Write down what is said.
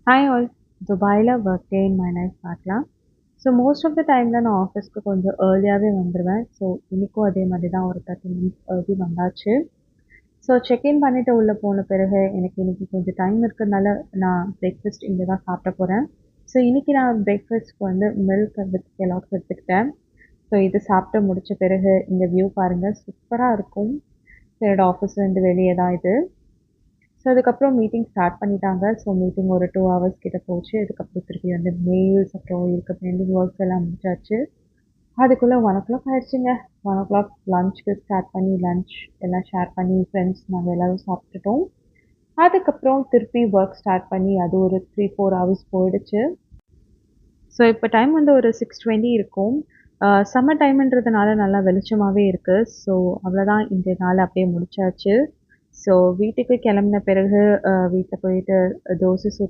Hi all. துபாயில work day in my life பார்க்கலாம். So most of the டைமில் நான் ஆஃபீஸ்க்கு கொஞ்சம் ஏர்லியாகவே வந்துடுவேன். ஸோ இன்றைக்கும் அதே மாதிரி தான் ஒரு 30 மினிட்ஸ் ஏர்லி வந்தாச்சு. ஸோ செக்இன் பண்ணிவிட்டு உள்ளே போன பிறகு எனக்கு இன்றைக்கி கொஞ்சம் டைம் இருக்கிறதுனால நான் பிரேக்ஃபாஸ்ட் இங்கே தான் சாப்பிட போகிறேன். ஸோ இன்றைக்கி நான் பிரேக்ஃபாஸ்ட்க்கு வந்து மில்க் வித் கெலாக்ஸ் எடுத்துக்கிட்டேன். ஸோ இது சாப்பிட்டு முடித்த பிறகு இந்த வியூ பாருங்கள், சூப்பராக இருக்கும். ஸோ என்னோட ஆஃபீஸ்லேருந்து வெளியே தான் இது. ஸோ அதுக்கப்புறம் மீட்டிங் ஸ்டார்ட் பண்ணிட்டாங்க. ஸோ மீட்டிங் ஒரு 2 ஹவர்ஸ் கிட்ட போச்சு. அதுக்கப்புறம் திருப்பி வந்து மெயில்ஸ் அப்புறம் இருக்க பெண்டிங் ஒர்க்ஸ் எல்லாம் முடிச்சாச்சு. அதுக்குள்ளே 1:00 ஆயிடுச்சுங்க. 1:00 லஞ்சுக்கு ஸ்டார்ட் பண்ணி லஞ்ச் எல்லாம் ஷேர் பண்ணி ஃப்ரெண்ட்ஸ் நாங்கள் எல்லோரும் சாப்பிட்டுட்டோம். அதுக்கப்புறம் திருப்பி ஒர்க் ஸ்டார்ட் பண்ணி அது ஒரு 3-4 ஹவர்ஸ் போயிடுச்சு. ஸோ இப்போ டைம் வந்து ஒரு 6:20 இருக்கும். சம்மர் டைம்ன்றதுனால நல்லா வெளிச்சமாகவே இருக்குது. ஸோ அவ்வளோதான், இந்த நாள் அப்படியே முடிச்சாச்சு. ஸோ வீட்டுக்கு கிளம்புன பிறகு வீட்டில் போயிட்டு தோசை